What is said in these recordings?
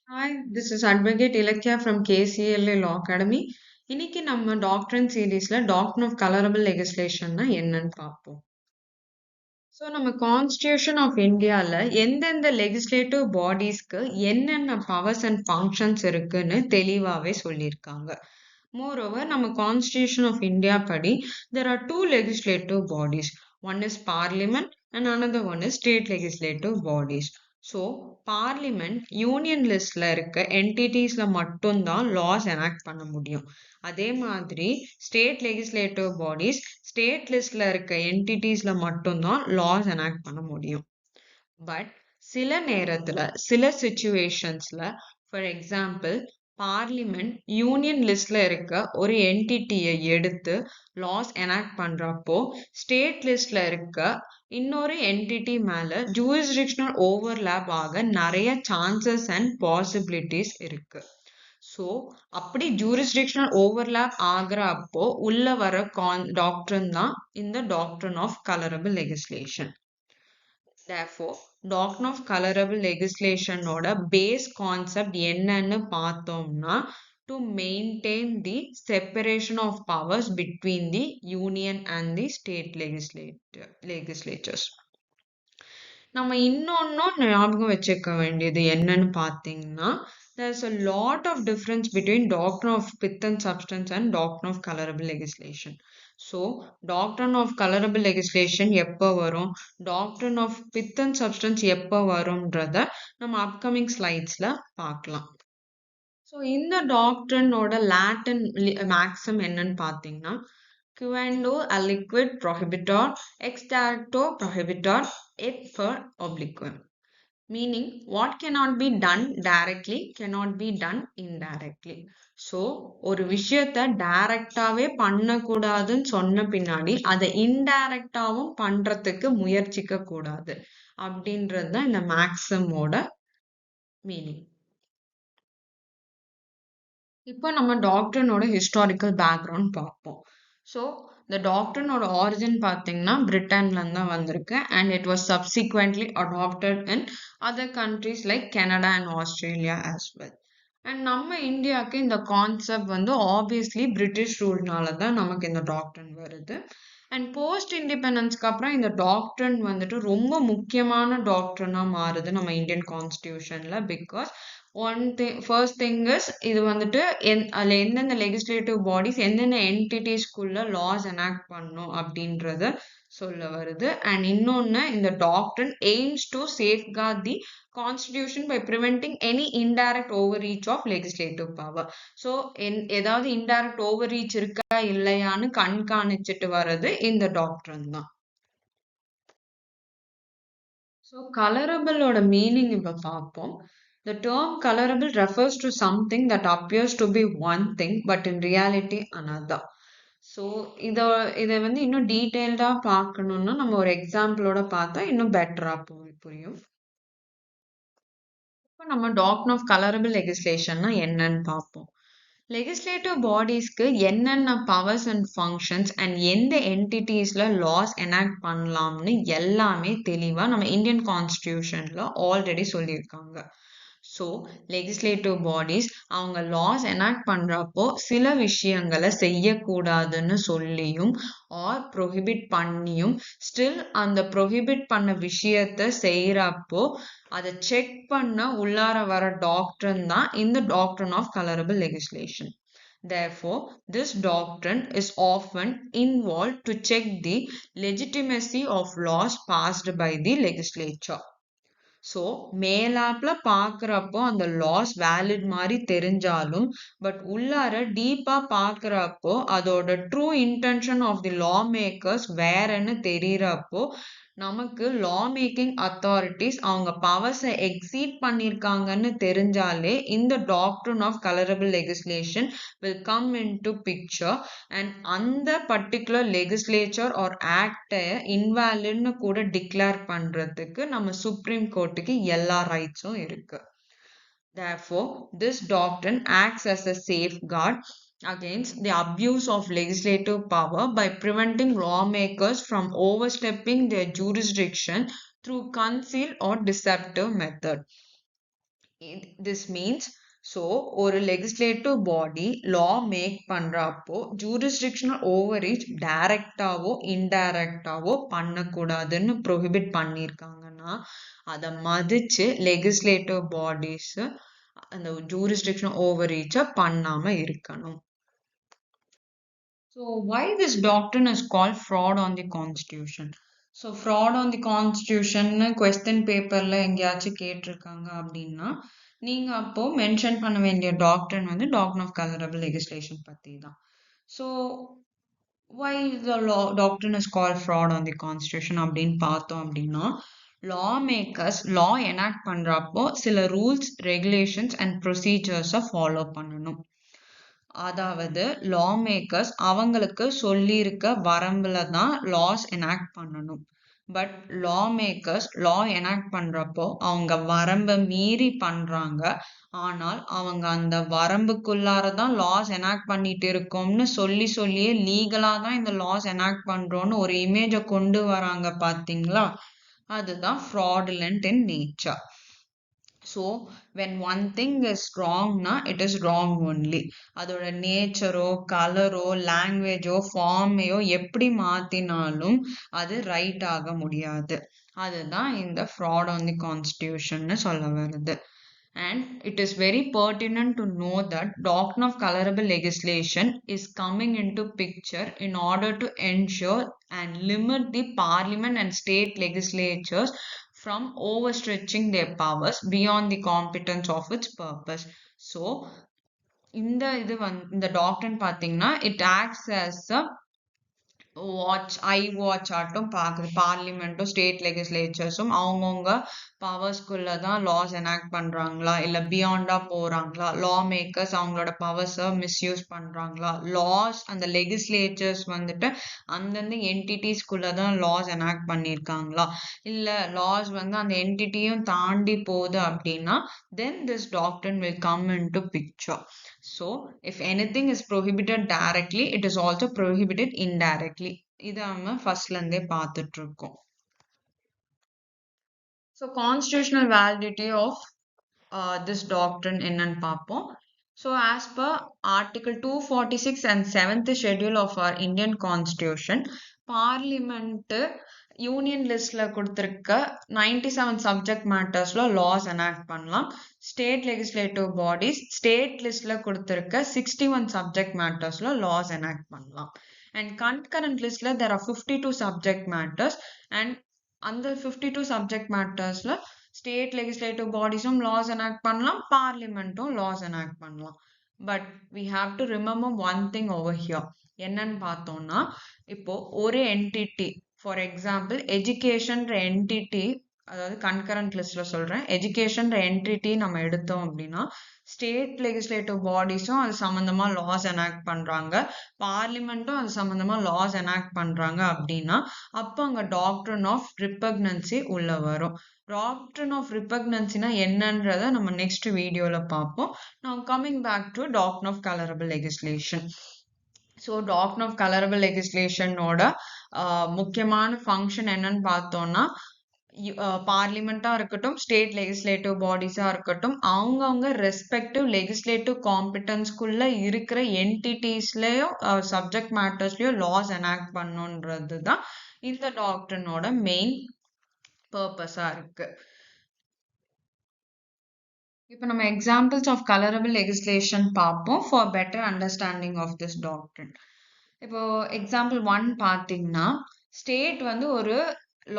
Hi, this is Advocate Ilakya from KCLA Law Academy. இன்னைக்கு நம்ம டாக்டரன் சீரீஸ்ல டாக்டர் ஆஃப் கலரபிள் லெகிஸ்லேஷன்னா என்னன்னு பார்ப்போம். ஸோ நம்ம கான்ஸ்டியூஷன் ஆஃப் இந்தியால எந்தெந்த லெகிஸ்லேட்டிவ் பாடிஸ்க்கு என்னென்ன பவர்ஸ் அண்ட் ஃபங்க்ஷன்ஸ் இருக்குன்னு தெளிவாவே சொல்லியிருக்காங்க. மோரோவர் நம்ம கான்ஸ்டியூஷன் ஆஃப் இந்தியா படி there are two legislative bodies. One is parliament and another one is state legislative bodies. So parliament union லிஸ்ட்ல இருக்க என்டிட்டிஸ்ல மட்டும்தான் லாஸ் எனாக்ட் பண்ண முடியும். அதே மாதிரி ஸ்டேட் லெகிஸ்லேட்டிவ் பாடிஸ் ஸ்டேட் லிஸ்ட்ல இருக்க என்டிட்டிஸ்ல மட்டும்தான் லாஸ் எனாக்ட் பண்ண முடியும். பட் சில நேரத்துல சில சிச்சுவேஷன்ஸ்ல ஃபார் எக்ஸாம்பிள் பார்லிமெண்ட் யூனியன் லிஸ்ட்ல இருக்க ஒரு என்டிட்டியை எடுத்து லாஸ் எனாக்ட் பண்றப்போ ஸ்டேட் லிஸ்ட்ல இருக்க இன்னொரு என்டிட்டி மேல ஜூரிஸ்டிக்ஷனல் ஓவர்லேப் ஆக நிறைய சான்சஸ் அண்ட் பாசிபிலிட்டிஸ் இருக்கு. ஸோ அப்படி ஜூரிஸ்டிக்ஷனல் ஓவர்லேப் ஆகுறப்போ உள்ள வர டாக்டர்ன் தான் இந்த doctrine of colourable legislation. Therefore, doctrine of colorable legislation ஓட பேஸ் கான்செப்ட் என்னன்னு பார்த்தோம்னா to maintain the separation of powers between the union and the state legislatures. நம்ம இன்னொன்னும் ஞாபகம் வச்சுக்க வேண்டியது என்னன்னு பார்த்தீங்கன்னா there's a lot of difference between doctrine of pith and substance and doctrine of colorable legislation. So doctrine of colorable legislation எப்போ வரும், doctrine of pith and substance எப்போ வரும்ன்றத நம்ம upcoming slides-ல பார்க்கலாம். ஸோ இந்த டாக்டர்னோட லாட்டின் மேக்ஸிம் என்னன்னு பார்த்தீங்கன்னா quando a liquid prohibitor ex dacto prohibitor et per obliquum, meaning what cannot be done directly cannot be done indirectly. So ஒரு விஷயத்த டைரக்டாவே பண்ணக்கூடாதுன்னு சொன்ன பின்னாடி அதை இன்டைரக்டாவும் பண்றதுக்கு முயற்சிக்க கூடாது அப்படின்றது தான் இந்த மேக்ஸிமோட மீனிங். இப்போ நம்ம டாக்டர்னோட ஹிஸ்டாரிக்கல் பேக்ரவுண்ட் பார்ப்போம். ஸோ இந்த டாக்டர்னோட ஆரிஜின் பார்த்தீங்கன்னா பிரிட்டன்லேருந்து தான் வந்திருக்கு and it was subsequently adapted in other countries like Canada and Australia as well. And நம்ம இந்தியாவுக்கு இந்த கான்செப்ட் வந்து ஆப்வியஸ்லி பிரிட்டிஷ் ரூல்னால தான் நமக்கு இந்த டாக்டர்ன் வருது. அண்ட் போஸ்ட் இண்டிபெண்டன்ஸ்க்கு அப்புறம் இந்த டாக்டர்ன் வந்துட்டு ரொம்ப முக்கியமான டாக்டர்னா மாறுது நம்ம இந்தியன் கான்ஸ்டியூஷன்ல. பிகாஸ் ஃபர்ஸ்ட் திங் இஸ் இது வந்துட்டு அதில் எந்தெந்த லெகிஸ்லேட்டிவ் பாடிஸ் எந்தெந்த என்டிட்டிஸ்குள்ள லாஸ் எனாக்ட் பண்ணும் அப்படின்றத சொல்ல வருது. அண்ட் இன்னொன்று இந்த doctrine aims to safeguard the constitution by preventing any indirect overreach of legislative power. So ஏதாவது இன்டைரக்ட் ஓவர் ரீச் இருக்கா இல்லையான்னு கண்காணிச்சுட்டு வர்றது இந்த டாக்டர் தான். ஸோ கலரபிளோட மீனிங் இப்போ பார்ப்போம். The term colorable refers to something that appears to be one thing but in reality another. So இதை வந்து இன்னும் டீட்டெயில்டாக பார்க்கணுன்னா நம்ம ஒரு எக்ஸாம்பிளோட பார்த்தா இன்னும் பெட்டராக புரியும். இப்போ நம்ம டாக்டர் ஆஃப் கலரபிள் லெகிஸ்லேஷன்னா என்னன்னு பார்ப்போம். லெகிஸ்லேட்டிவ் பாடிஸ்க்கு என்னென்ன பவர்ஸ் அண்ட் ஃபங்க்ஷன்ஸ் அண்ட் எந்த என்டிட்டிஸ்ல லாஸ் எனாக்ட் பண்ணலாம்னு எல்லாமே தெளிவாக நம்ம இந்தியன் கான்ஸ்டியூஷன்ல ஆல்ரெடி சொல்லியிருக்காங்க. ஸோ லெகிஸ்லேட்டிவ் பாடிஸ் அவங்க லாஸ் எனாக்ட் பண்ணுறப்போ சில விஷயங்களை செய்யக்கூடாதுன்னு சொல்லியும் ஆர் ப்ரொஹிபிட் பண்ணியும் ஸ்டில் அந்த ப்ரொஹிபிட் பண்ண விஷயத்த செய்கிறப்போ அதை செக் பண்ண உள்ளார வர டாக்டர்ன் தான் இந்த doctrine of colourable legislation. Therefore, this doctrine is often involved to check the legitimacy of laws passed by the legislature. So மேலாப்ல பார்க்குறப்போ அந்த லாஸ் வேலிட் மாதிரி தெரிஞ்சாலும் பட் உள்ளார டீப்பாக பார்க்குறப்போ அதோட true intention of the law makers வேறன்னு தெரிகிறப்போ நமக்கு லா மேக்கிங் அத்தாரிட்டிஸ் அவங்க பவர்ஸை எக்ஸீட் பண்ணியிருக்காங்கன்னு தெரிஞ்சாலே இந்த doctrine of colourable legislation will come into picture and அந்த பர்டிகுலர் லெகிஸ்லேச்சர் ஆர் ஆக்டை இன்வேலிட்னு கூட டிக்ளேர் பண்ணுறதுக்கு நம்ம சுப்ரீம் கோர்ட்டுக்கு எல்லா ரைட்ஸும் இருக்கு. Therefore, this doctrine acts as a safeguard against the abuse of legislative power by preventing lawmakers from overstepping their jurisdiction through concealed or deceptive method. This means, so ஒரு legislative body law make பண்றப்போ jurisdictional overreach டைரக்டாவோ இன்டைரக்டாவோ பண்ணக்கூடாதுன்னு prohibit பண்ணியிருக்காங்கன்னா அதை மதிச்சு legislative bodies அந்த jurisdictional overreach பண்ணாம இருக்கணும். So why this doctrine is called fraud on the constitution? So fraud on the constitution question paperல எங்கேயாச்சும் கேட்டிருக்காங்க அப்படின்னா நீங்க அப்போ மென்ஷன் பண்ண வேண்டிய டாக்டரின் வந்து டாக்டரின் ஆஃப் கலரபிள் லெகிஸ்லேஷன் பத்தி தான். So why the doctrine is called fraud on the constitution அப்படின்னு பார்த்தோம் அப்படின்னா law makers law enact பண்றப்போ சில ரூல்ஸ் ரெகுலேஷன்ஸ் அண்ட் ப்ரொசீஜர்ஸை ஃபாலோ பண்ணணும். அதாவது law makers அவங்களுக்கு சொல்லியிருக்க வரம்புல தான் laws enact பண்ணணும். But law makers law enact பண்றப்போ அவங்க வரம்பை மீறி பண்றாங்க. ஆனால் அவங்க அந்த வரம்புக்குள்ளாரதான் laws enact பண்ணிட்டு இருக்கோம்னு சொல்லியே லீகலா தான் இந்த laws enact பண்றோம்னு ஒரு இமேஜை கொண்டு வராங்க பாத்தீங்களா, அதுதான் fraudulent in nature. So when one thing is wrong na it is wrong only. அதோட நேச்சரோ கலரோ லாங்குவேஜோ ஃபார்மையோ எப்படி மாத்தினாலும் அது ரைட் ஆக முடியாது. அதுதான் இந்த fraud on the constitution சொல்ல வருது. And it is very pertinent to know that doctrine of colorable legislation is coming into picture in order to ensure and limit the parliament and state legislatures from overstretching their powers beyond the competence of its purpose. So இந்த doctrine பார்த்தீங்கன்னா it acts as a watch ஆட்டும் பாக்குது. பார்லிமெண்ட்டும் state லெகிஸ்லேச்சர்ஸும் அவங்கவுங்க பவர்ஸ்குள்ளதான் loss enact பண்றாங்களா இல்ல பியாண்டா போறாங்களா, லா makers அவங்களோட பவர்ஸை misuse பண்றாங்களா, லாஸ் அந்த லெகிஸ்லேச்சர்ஸ் வந்துட்டு அந்தந்த என்டிட்டிஸ்குள்ளதான் லாஸ் எனாக்ட் பண்ணியிருக்காங்களா, இல்ல லாஸ் வந்து அந்த என்டிட்டியும் தாண்டி போகுது அப்படின்னா then this doctrine will come into picture. So if anything is prohibited directly, it is also prohibited indirectly. இது நம்ம ஃபர்ஸ்ட்ல இருந்தே பார்த்துட்டு இருக்கோம். So constitutional validity of this doctrine என்னன்னு பார்ப்போம். So as per Article 246 and 7th schedule of our Indian Constitution, Parliament union லிஸ்ட்ல கொடுத்திருக்க 97 சப்ஜெக்ட் மேட்டர்ஸ்ல லாஸ் எனாக்ட் பண்ணலாம். ஸ்டேட் லெகிஸ்லேட்டிவ் பாடிஸ் ஸ்டேட் லிஸ்ட்ல கொடுத்திருக்க 61 சப்ஜெக்ட் மேட்டர்ஸ்ல லாஸ் எனாக்ட் பண்ணலாம். அண்ட் கன்கரண்ட் லிஸ்ட்ல there are 52 subject matters and அந்த 52 சப்ஜெக்ட் மேட்டர்ஸ்ல ஸ்டேட் லெகிஸ்லேட்டிவ் பாடிஸும் லாஸ் எனாக்ட் பண்ணலாம், பார்லிமெண்ட்டும் லாஸ் எனாக்ட் பண்ணலாம். But we have to remember one thing over here. என்னன்னு பார்த்தோம்னா இப்போ ஒரு என்டிட்டி, ஃபார் எக்ஸாம்பிள் எஜுகேஷன்ற என்டிட்டி, அதாவது கன்கரண்ட் லிஸ்ட்ல சொல்றேன், எஜுகேஷன்ற என்டிட்டி நம்ம எடுத்தோம் அப்படின்னா ஸ்டேட் லெகிஸ்லேட்டிவ் பாடிஸும் அது சம்பந்தமா லாஸ் எனாக்ட் பண்றாங்க, பார்லிமெண்ட்டும் அது சம்பந்தமா லாஸ் எனாக்ட் பண்றாங்க அப்படின்னா அப்போ அங்க டாக்ட்ரின் ஆஃப் ரிபக்னன்சி உள்ள வரும். டாக்ட்ரின் ஆஃப் ரிபக்னன்சினா என்னன்றத நம்ம நெக்ஸ்ட் வீடியோல பார்ப்போம். Now coming back to doctrine of colorable legislation. So doctrine of colourable லெகிஸ்லேஷனோட முக்கியமான ஃபங்க்ஷன் என்னன்னு பார்த்தோம்னா பார்லிமெண்டா இருக்கட்டும் ஸ்டேட் லெகிஸ்லேட்டிவ் பாடிஸா இருக்கட்டும் அவங்கவுங்க ரெஸ்பெக்டிவ் லெகிஸ்லேட்டிவ் காம்பிடன்ஸ்குள்ள இருக்கிற என்டிட்டிஸ்லயோ சப்ஜெக்ட் மேட்டர்ஸ்லயோ லாஸ் எனாக்ட் பண்ணுன்றது தான் இந்த டாக்ட்ரினோட மெயின் பர்பஸா இருக்கு. இப்போ நம்ம எக்ஸாம்பிள்ஸ் ஆஃப் கலரபிள் லெகிஸ்லேஷன் பார்ப்போம் for better understanding of this doctrine. இப்போ எக்ஸாம்பிள் 1 பார்த்தீங்கன்னா ஸ்டேட் வந்து ஒரு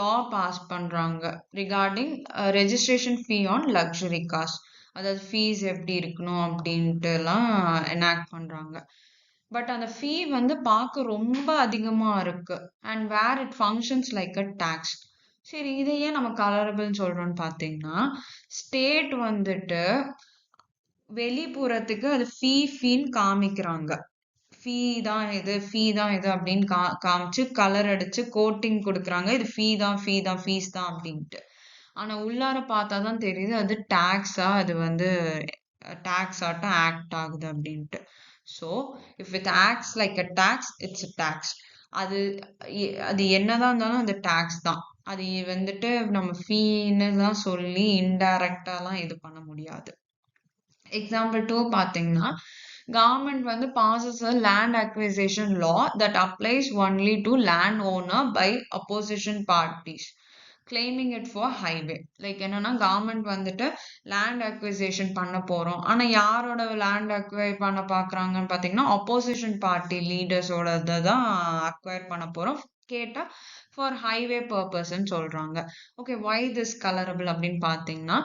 லா பாஸ் பண்றாங்க regarding registration fee on luxury cars, அதாவது ஃபீஸ் எப்படி இருக்கணும் அப்படின்ட்டு எல்லாம் எனாக்ட் பண்றாங்க. பட் அந்த ஃபீ வந்து பார்க்க ரொம்ப அதிகமா இருக்கு and where it functions like a tax. சரி, இதையே நம்ம கலரபிள்னு சொல்றோம்னு பார்த்தீங்கன்னா ஸ்டேட் வந்துட்டு வெளிப்புறத்துக்கு அது ஃபீன்னு காமிக்கிறாங்க, ஃபீ தான் இது அப்படின்னு காமிச்சு கலர் அடிச்சு கோட்டிங் கொடுக்குறாங்க, இது ஃபீஸ் தான் அப்படின்ட்டு. ஆனா உள்ளார பார்த்தாதான் தெரியுது அது டாக்ஸா, அது வந்து டாக்ஸ் ஆட்டம் ஆக்ட் ஆகுது அப்படின்ட்டு. So if it acts like a tax it's a tax. அது என்னதான் இருந்தாலும் அது டாக்ஸ் தான். அது வந்துட்டு நம்ம ஃபீன்னு தான் சொல்லி இன்டைரக்டாலாம் இது பண்ண முடியாது. எக்ஸாம்பிள் 2 பார்த்தீங்கன்னா, கவர்மெண்ட் வந்து passes a land acquisition law that applies only to land owner by opposition parties claiming it for highway. Like என்னன்னா கவர்மெண்ட் வந்துட்டு லேண்ட் அக்விசேஷன் பண்ண போறோம். ஆனா யாரோட லேண்ட் அக்வயர் பண்ண பாக்குறாங்கன்னு பாத்தீங்கன்னா ஆப்போசிஷன் பார்ட்டி லீடர்ஸோட தான் அக்வயர் பண்ண போறோம். கேட்டா ஃபார் ஹைவே பர்பஸ்ன்னு சொல்றாங்க. ஓகே, வை திஸ் கலரபிள் அப்படின்னு பாத்தீங்கன்னா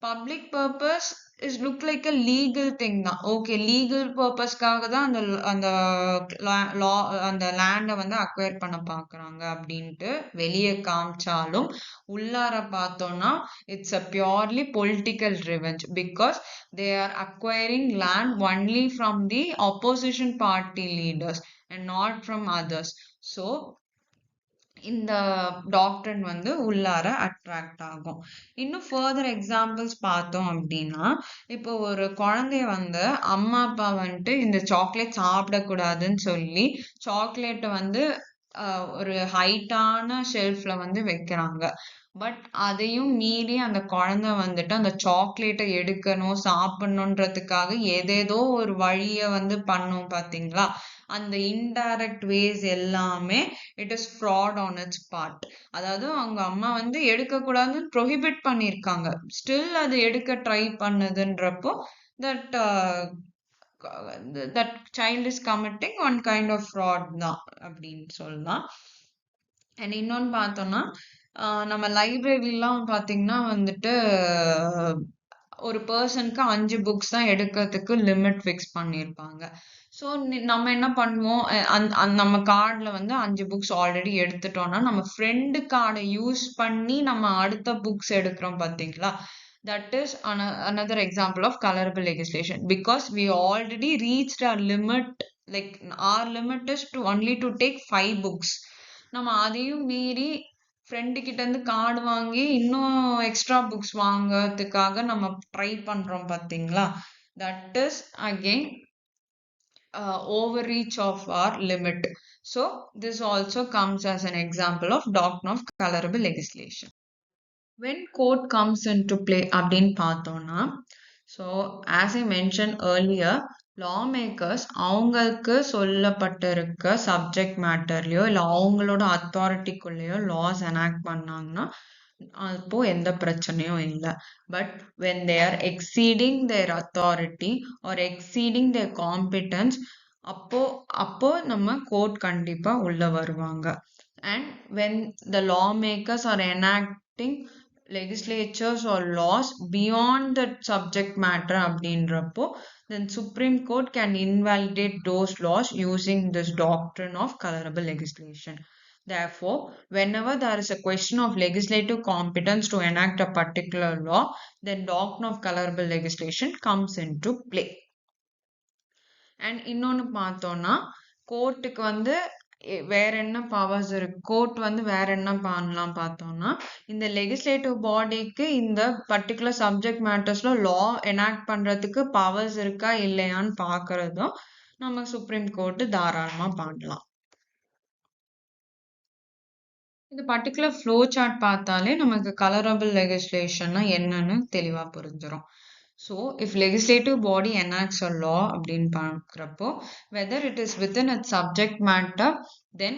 public purpose is look like a legal thing தான். ஓகே, லீகல் பர்பஸ்க்காக தான் அந்த அந்த லா அந்த லேண்டை வந்து அக்வயர் பண்ண பாக்குறாங்க அப்படின்ட்டு வெளியே காமிச்சாலும் உள்ளார பார்த்தோம்னா it's a purely political revenge because they are acquiring land only from the opposition party leaders and not from others. So இந்த டாக்டரின் வந்து உள்ளார அட்ராக்ட் ஆகும். இன்னும் ஃபர்தர் எக்ஸாம்பிள்ஸ் பார்த்தோம் அப்படின்னா, இப்போ ஒரு குழந்தைய வந்து அம்மா அப்பா வந்துட்டு இந்த சாக்லேட் சாப்பிடக்கூடாதுன்னு சொல்லி சாக்லேட்டை வந்து ஒரு ஹைட்டான ஷெல்ஃப்ல வந்து வைக்கிறாங்க. பட் அதையும் மீறி அந்த குழந்தை வந்துட்டு அந்த சாக்லேட்டை எடுக்கணும் சாப்பிடணுன்றதுக்காக ஏதேதோ ஒரு வழியை வந்து பண்ணும் பார்த்தீங்களா? அந்த இன்டைரக்ட் வேஸ் எல்லாமே it is fraud on it's part. அதாவது அவங்க அம்மா வந்து எடுக்கக்கூடாதுன்னு ப்ரொஹிபிட் பண்ணியிருக்காங்க, ஸ்டில் அது எடுக்க ட்ரை பண்ணுதுன்றப்போ that that child is committing one kind of fraud தான் அப்படின்னு சொல்லலாம். அண்ட் இன்னொன்று பார்த்தோம்னா நம்ம லைப்ரரிலாம் பார்த்தீங்கன்னா வந்துட்டு ஒரு பர்சனுக்கு 5 புக்ஸ் தான் எடுக்கிறதுக்கு லிமிட் ஃபிக்ஸ் பண்ணியிருப்பாங்க. ஸோ நம்ம என்ன பண்ணுவோம், நம்ம கார்டில் வந்து 5 புக்ஸ் ஆல்ரெடி எடுத்துட்டோம்னா நம்ம ஃப்ரெண்டு கார்டை யூஸ் பண்ணி நம்ம அடுத்த புக்ஸ் எடுக்கிறோம் பார்த்தீங்களா? That is another example of colorable legislation because we already reached our limit. Like our limit is to only to take 5 books. நம்ம அதையும் மீறி ஃப்ரெண்டு கிட்ட இருந்து கார்டு வாங்கி இன்னும் எக்ஸ்ட்ரா புக்ஸ் வாங்கறதுக்காக நம்ம ட்ரை பண்றோம் பார்த்தீங்களா? That is again overreach of our limit. So this also comes as an example of doctrine of colorable legislation. When court comes into play அப்படின்னு பார்த்தோம்னா, so as I mention earlier, lawmakers அவங்களுக்கு சொல்லப்பட்டிருக்க subject மேட்டர்லையோ இல்லை அவங்களோட அத்தாரிட்டிக்குள்ளேயோ loss enact பண்ணாங்கன்னா அப்போ எந்த பிரச்சனையும் இல்லை. But when they are exceeding their authority or exceeding their competence அப்போ நம்ம கோர்ட் கண்டிப்பா உள்ள வருவாங்க. And when the law makers are enacting legislatures or laws beyond that subject matter அப்படின்றப்போ then Supreme Court can invalidate those laws using this doctrine of colorable legislation. Therefore, whenever there is a question of legislative competence to enact a particular law, then doctrine of colorable legislation comes into play. And இன்னொன்று பார்த்தோம்னா கோர்ட்டுக்கு வந்து வேற என்ன powers இருக்கு, court வந்து வேற என்ன பண்ணலாம் பார்த்தோம்னா இந்த லெகிஸ்லேட்டிவ் பாடிக்கு இந்த பர்டிகுலர் சப்ஜெக்ட் மேட்டர்ஸ்ல லா எனாக்ட் பண்றதுக்கு பவர்ஸ் இருக்கா இல்லையான்னு பாக்குறதும் நம்ம சுப்ரீம் கோர்ட் தாராளமா பண்ணலாம். இந்த பர்டிகுலர் ஃப்ளோ சார்ட் பார்த்தாலே நமக்கு கலரபிள் லெகிஸ்லேஷன்னா என்னன்னு தெளிவா புரிஞ்சிடும். So, if legislative body enacts a law அப்படின்னு பார்க்குறப்போ whether it is within its subject matter, then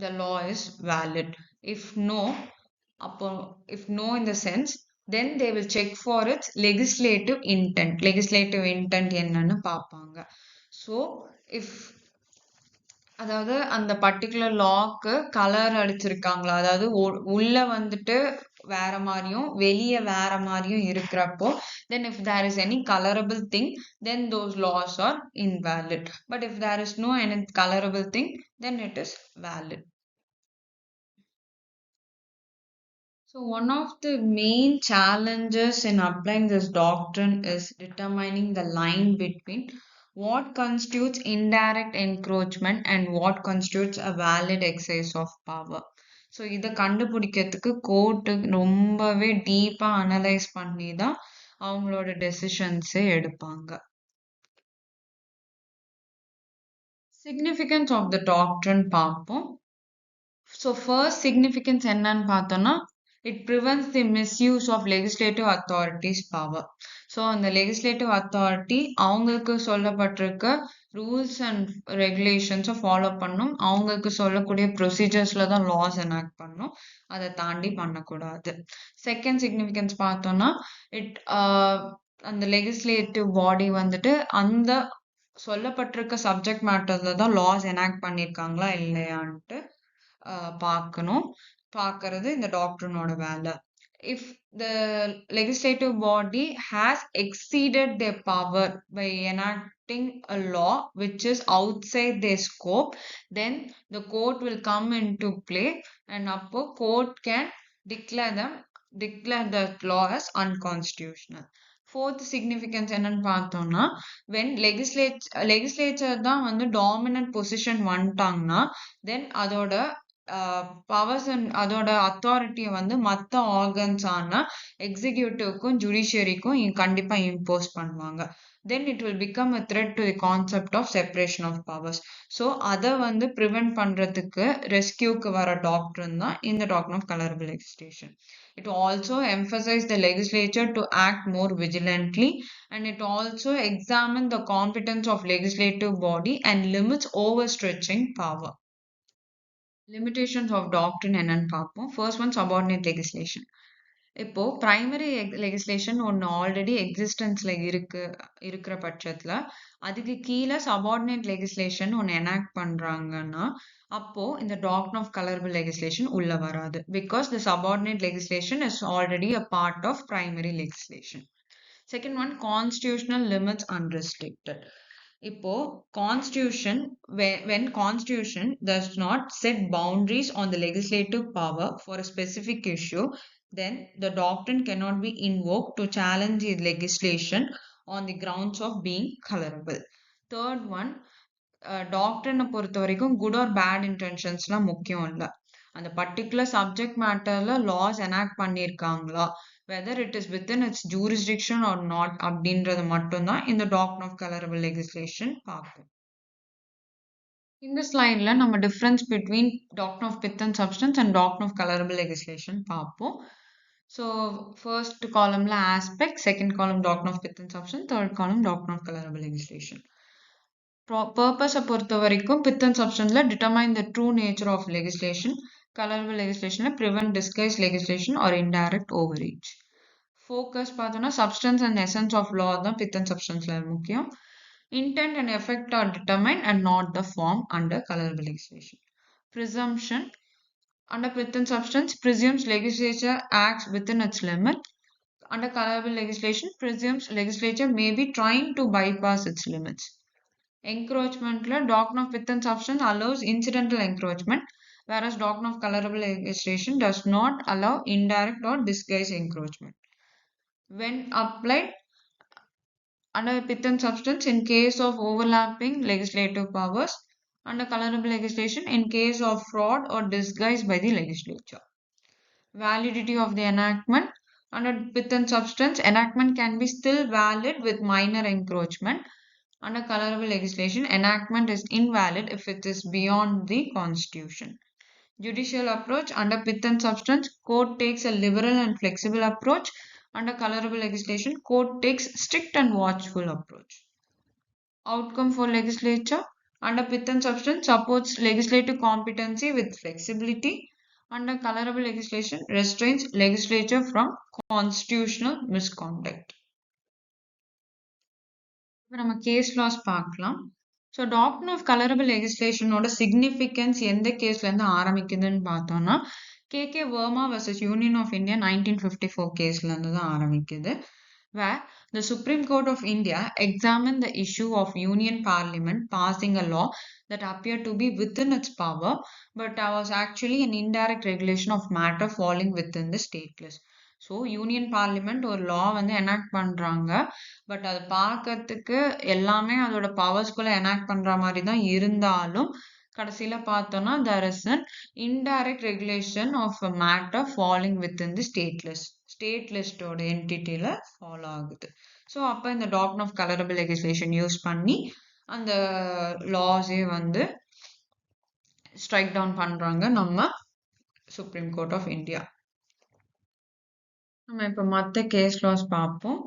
the law is valid. If no in the sense, then they will check for its legislative intent. Legislative intent என்னன்னு பார்ப்பாங்க. So, if அதாவது அந்த particular lock colour அடிச்சிருக்காங்களா, அதாவது உள்ள வந்துட்டு வேற மாதிரியும் வெளியே வேற மாதிரியும் இருக்கிறப்போ then if there is any colorable thing, then those laws are invalid. But if there is no any colorable thing, then it is valid. So one of the main challenges in applying this doctrine is determining the line between what constitutes indirect encroachment and what constitutes a valid exercise of power. So இதை கண்டுபிடிக்கிறதுக்கு court ரொம்பவே டீப்பா analyse பண்ணி தான் அவங்களோட டெசிஷன்ஸே எடுப்பாங்க. Significance of the doctrine பார்ப்போம். ஸோ ஃபர்ஸ்ட் சிக்னிஃபிகன்ஸ் என்னன்னு பார்த்தோம்னா, it prevents the misuse of legislative authorities power. So அந்த லெகிஸ்லேட்டிவ் அத்தாரிட்டி அவங்களுக்கு சொல்லப்பட்டிருக்க ரூல்ஸ் அண்ட் ரெகுலேஷன்ஸை ஃபாலோ பண்ணும். அவங்களுக்கு சொல்லக்கூடிய ப்ரொசீஜர்ஸில் தான் லாஸ் எனாக்ட் பண்ணும். அதை தாண்டி பண்ணக்கூடாது. செகண்ட் சிக்னிஃபிகன்ஸ் பார்த்தோம்னா, இட் அந்த லெகிஸ்லேட்டிவ் பாடி வந்துட்டு அந்த சொல்லப்பட்டிருக்க சப்ஜெக்ட் மேட்டர்ல தான் லாஸ் எனாக்ட் பண்ணியிருக்காங்களா இல்லையான்ட்டு பார்க்கணும். பார்க்கறது இந்த டாக்டர்னோட வேலை. If the legislative body has exceeded their power by enacting a law which is outside their scope, then the court will come into play and appo court can declare that law as unconstitutional. Fourth significance என்னன்னு பார்த்தோம்னா, when legislature தான் வந்து dominant position வந்துட்டாங்கன்னா, then அதோட powers and அதோட அத்தாரிட்டியை வந்து மற்ற organs ஆன எக்ஸிக்யூட்டிவ்க்கும் ஜுடிஷியரிக்கும் கண்டிப்பா இம்போஸ் பண்ணுவாங்க. Then it will become a threat to the concept of separation of powers. So அதை வந்து ப்ரிவென்ட் பண்றதுக்கு ரெஸ்கியூக்கு வர டாக்டர் தான் இந்த doctrine of colourable legislation. It also emphasized the legislature to act more vigilantly, and it also examined the competence of legislative body and limits overstretching power. Limitations of doctrine என்னன்னு பார்ப்போம். First one subordinate legislation. இப்போ primary லெகிஸ்லேஷன் ஒன்று already எக்ஸிஸ்டன்ஸ்ல இருக்கிற பட்சத்துல அதுக்கு கீழே subordinate லெகிஸ்லேஷன் ஒன்று enact பண்றாங்கன்னா அப்போ இந்த டாக்ட்ரின் ஆஃப் கலரபிள் லெகிஸ்லேஷன் உள்ள வராது. Because the subordinate legislation is already a part of primary legislation. Second one constitutional limits unrestricted. இப்போ constitution, when constitution does not set boundaries on the legislative power for a specific issue, then the doctrine cannot be invoked to challenge the legislation on the grounds of being colorable. Third one, டாக்டரினை பொறுத்த வரைக்கும் good or bad இன்டென்ஷன்ஸ்லாம் முக்கியம் இல்லை. அந்த particular subject மேட்டர்ல laws enact பண்ணியிருக்காங்களா, whether it is within its jurisdiction or not அப்படின்றது மட்டும்தான் இந்த டாக்டர் ஆஃப் கலரபிள் லெகிஸ்லேஷன் பார்க்கும். இந்த ஸ்லைட்ல நம்ம difference between doctrine of pith and substance and doctrine of colourable legislation பார்ப்போம். ஸோ ஃபர்ஸ்ட் காலம்ல aspect, second column doctrine of pith and substance, third column doctrine of colourable legislation. பர்பஸை பொறுத்த வரைக்கும் pith and சப்ஸ்டன்ஸ்ல determine the true nature of legislation, colourable லெகிஸ்லேஷன்ல prevent disguise legislation or indirect overreach. Focus பார்த்தோம்னா substance and essence of law தான் pith and சப்ஸ்டன்ஸ்ல முக்கியம். Intent and effect R determine and not the form under colourable legislation. Presumption under Pith and Substance presumes legislature acts within its limit. Under colorable legislation presumes legislature may be trying to bypass its limits. Encroachment la doctrine of Pith and Substance allows incidental encroachment, whereas doctrine of colorable legislation does not allow indirect or disguised encroachment. When applied under Pith and Substance in case of overlapping legislative powers, under colorable legislation in case of fraud or disguise by the legislature. Validity of the enactment. Under Pith and Substance, enactment can be still valid with minor encroachment. Under colorable legislation, enactment is invalid if it is beyond the constitution. Judicial approach. Under Pith and Substance, court takes a liberal and flexible approach. Under colorable legislation, court takes strict and watchful approach. Outcome for legislature. Under Pith and Substance, supports legislative competency with flexibility. Under colorable legislation, restrains legislature from constitutional misconduct. இப்போ நம்ம case laws பார்க்கலாம். So doctrine of colourable லெகிஸ்லேஷனோட significance எந்த கேஸ்லேருந்து ஆரம்பிக்குதுன்னு பார்த்தோம்னா, K K Verma versus union of India 1954 கேஸ்லேருந்து தான் ஆரம்பிக்குது. Where the Supreme Court of India examined the issue of Union Parliament passing a law that appeared to be within its power, but was actually an indirect regulation of matter falling within the state list. So union parliament ஒரு லா வந்து enact பண்ணுறாங்க, but அது பார்க்கறதுக்கு எல்லாமே அதோட பவர்ஸ்குள்ளே enact பண்ணுற மாதிரி தான் இருந்தாலும் கடைசியில் பார்த்தோன்னா there is an indirect regulation of a matter falling within the state லிஸ்டோட என்டிட்டியில் ஃபாலோ ஆகுது. ஸோ அப்போ இந்த doctrine of colourable legislation use பண்ணி அந்த லாஸே வந்து ஸ்ட்ரைக் டவுன் பண்றாங்க நம்ம சுப்ரீம் கோர்ட் ஆஃப் இந்தியா. நம்ம இப்ப மத்த கேஸ் லாஸ் பார்ப்போம்.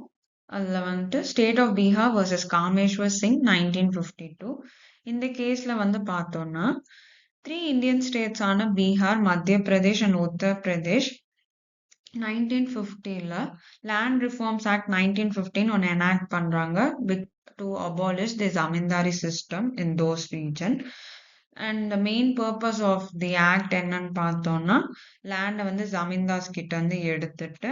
அதுல வந்துட்டு state of Bihar versus Kameshwar Singh 1952. இந்த கேஸ்ல வந்து பார்த்தோம்னா 3 இந்தியன் ஸ்டேட்ஸ் ஆன பீகார், மத்திய பிரதேஷ் அண்ட் உத்தர் பிரதேஷ் 1950ல லேண்ட் ரிஃபார்ம்ஸ் ஆக்ட் 1915 ஒன்று எனாக்ட் பண்றாங்க to abolish the zamindari system in those region. And the main purpose of the act என்னன்னு பார்த்தோம்னா லேண்டை வந்து ஜமீன்தாஸ் கிட்ட இருந்து எடுத்துட்டு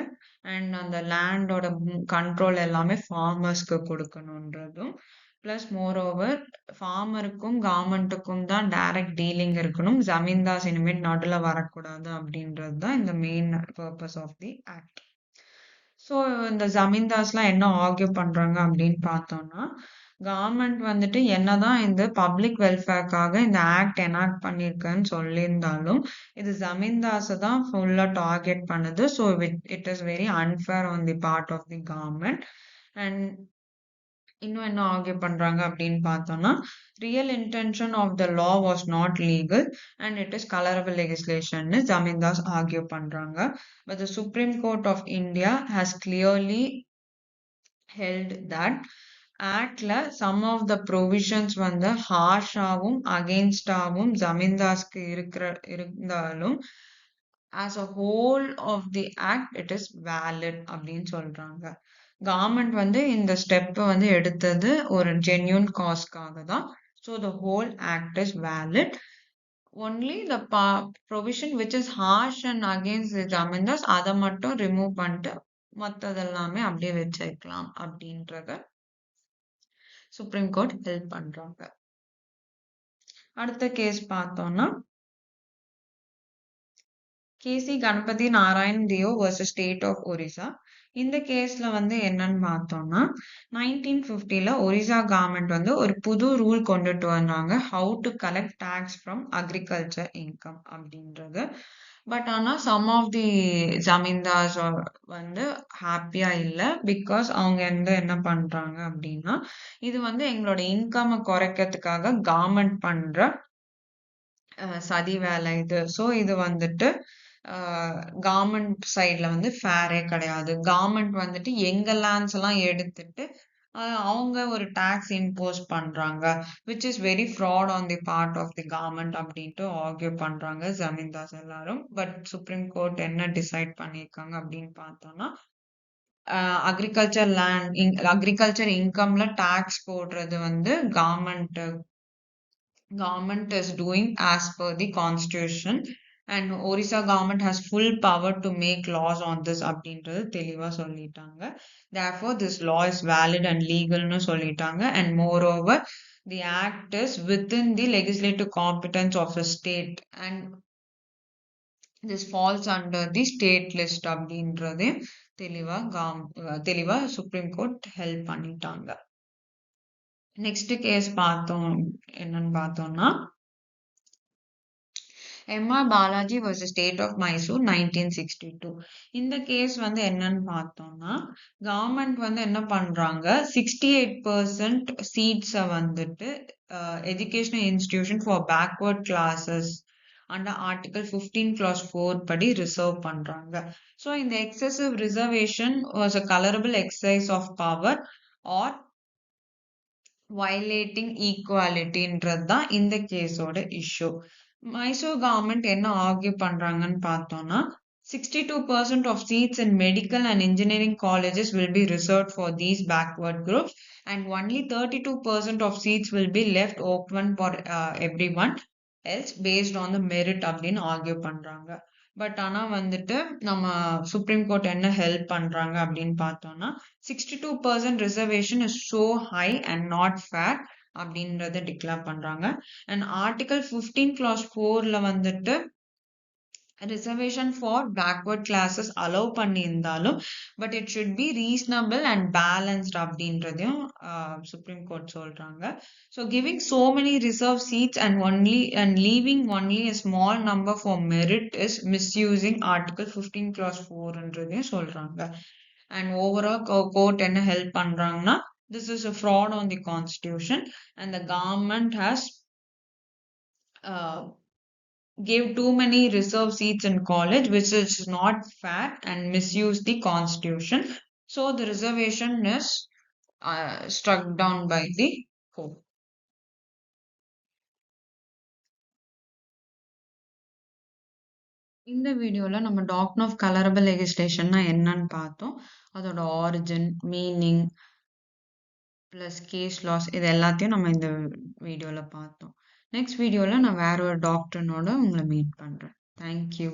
அண்ட் அந்த லேண்டோட கண்ட்ரோல் எல்லாமே ஃபார்மர்ஸ்க்கு கொடுக்கணுன்றதும் பிளஸ் மோர் ஓவர் ஃபார்மருக்கும் கவர்மெண்ட்டுக்கும் தான் டைரக்ட் டீலிங் இருக்கணும், ஜமீன்தாஸ் இனிமேல் நடுவில் வரக்கூடாது அப்படின்றது தான் இந்த main purpose of the act. So இந்த ஜமீன்தாஸ்லாம் என்ன ஆர்கியூ பண்றாங்க அப்படின்னு பார்த்தோம்னா கவர்மெண்ட் வந்துட்டு என்னதான் இந்த பப்ளிக் வெல்ஃபேர்க்காக இந்த ஆக்ட் எனாக்ட் பண்ணியிருக்குன்னு சொல்லியிருந்தாலும் இது ஜமீன்தாஸை தான் ஃபுல்லாக டார்கெட் பண்ணுது. So it is very unfair on the part of the government. And இன்னும் என்ன ஆர்கியூ பண்றாங்க அப்படின்னு பார்த்தோம்னா real intention of the law was not legal and it is colourable legislation zamindars argue பண்றாங்க. But the supreme court of India has clearly held that ஆக்ட்ல some of the provisions வந்து ஹார்ஷாவும் அகெயின்ஸ்டாவும் ஜமீன்தாஸ்க்கு இருந்தாலும் as a whole of the act it is valid அப்படின்னு சொல்றாங்க. Government வந்து இந்த step வந்து எடுத்தது ஒரு ஜென்யூன் காஸ்க்காக தான். So the whole act is valid. Only the provision which is harsh and against the zamindars அதை மட்டும் ரிமூவ் பண்ணிட்டு மற்றதெல்லாமே அப்படியே வச்சுக்கலாம் அப்படின்றத சுப்ரீம் கோர்ட் ஹெல்ப் பண்றாங்க. அடுத்த கேஸ் பார்த்தோம்னா கேசி கணபதி நாராயண் தியோ வர்சஸ் ஸ்டேட் ஆஃப் ஒரிசா. இந்த கேஸ்ல வந்து என்னன்னு பார்த்தோம்னா 1950ல ஒரிசா கவர்மெண்ட் வந்து ஒரு புது ரூல் கொண்டுட்டு வந்தாங்க, how to collect tax from agriculture income அப்படின்றது. பட் ஆனால் சம் ஆஃப் தி ஜமீன்தார்ஸ் வந்து ஹாப்பியா இல்லை. பிகாஸ் அவங்க என்ன பண்றாங்க அப்படின்னா இது வந்து எங்களோட இன்கம் குறைக்கிறதுக்காக கவர்மெண்ட் பண்ற சதி வேலை இது. ஸோ இது வந்துட்டு கவர்மெண்ட் சைட்ல வந்து ஃபேரே கிடையாது. கவர்மெண்ட் வந்துட்டு எங்க லேண்ட்ஸ் எல்லாம் எடுத்துட்டு அவங்க ஒரு டாக்ஸ் இம்போஸ் பண்றாங்க which is very fraud on the part of the government அப்படின்ட்டு ஆர்கியூ பண்றாங்க ஜமீன்தாஸ் எல்லாரும். பட் சுப்ரீம் கோர்ட் என்ன டிசைட் பண்ணியிருக்காங்க அப்படின்னு பார்த்தோம்னா அக்ரிகல்ச்சர் இன்கம்ல டாக்ஸ் போடுறது வந்து government is doing as per the constitution and Orissa government has full power to make laws on this அப்படின்றது தெளிவா சொல்லிட்டாங்க. Therefore this law is valid and legal னு சொல்லிட்டாங்க. And moreover the act is within the legislative competence of a state and this falls under the state list அப்படின்றதே தெளிவா Supreme Court help பண்ணிட்டாங்க. Next case என்னன்னு பார்த்தோம்னா MR Balaji versus state of Mysore 1962. இந்த case வந்து என்னன்னு பார்த்தோம்னா கவர்மெண்ட் வந்து என்ன பண்றாங்க 68% சீட்ஸை வந்துட்டு educational institution for backward classes under article 15 clause 4 படி ரிசர்வ் பண்றாங்க. ஸோ இந்த excessive reservation was a colourable exercise of power or violating ஈக்குவாலிட்டின்றது தான் இந்த கேஸோட இஷ்யூ. மைசூர் கவர்மெண்ட் என்ன ஆர்கியூ பண்றாங்கன்னு பார்த்தோம்னா 62% of seats in medical and engineering colleges will be reserved for these backward groups and only 32% of seats will be left open for everyone else based on the merit அப்படின்னு argue பண்றாங்க. But ஆனா வந்துட்டு நம்ம supreme Court என்ன help பண்றாங்க அப்படின்னு பார்த்தோம்னா 62% reservation is so high and not fair அப்படின்றத டிக்ளேர் பண்றாங்க. அண்ட் ஆர்டிகல் 15 clause 4ல வந்துட்டு reservation for backward classes allow பண்ணியிருந்தாலும் but it should be reasonable and balanced அப்படின்றதையும் சுப்ரீம் கோர்ட் சொல்றாங்க. So giving so many reserve seats and leaving only a small number for merit is misusing article 15 clause 4ன்றதையும் சொல்றாங்க. And overall court என்ன help பண்றாங்கன்னா this is a fraud on the constitution and the government has gave too many reserve seats in college, which is not fair and misuse the constitution. So the reservation is struck down by the court. இந்த வீடியோல நம்ம doctor of colourable லெகிஸ்லேஷன்னா என்னன்னு பார்த்தோம். அதோட origin, meaning plus case laws இது எல்லாத்தையும் நம்ம இந்த வீடியோல பார்த்தோம். நெக்ஸ்ட் வீடியோல நான் வேற ஒரு டாக்டர்னோட உங்களை மீட் பண்றேன். தேங்க்யூ.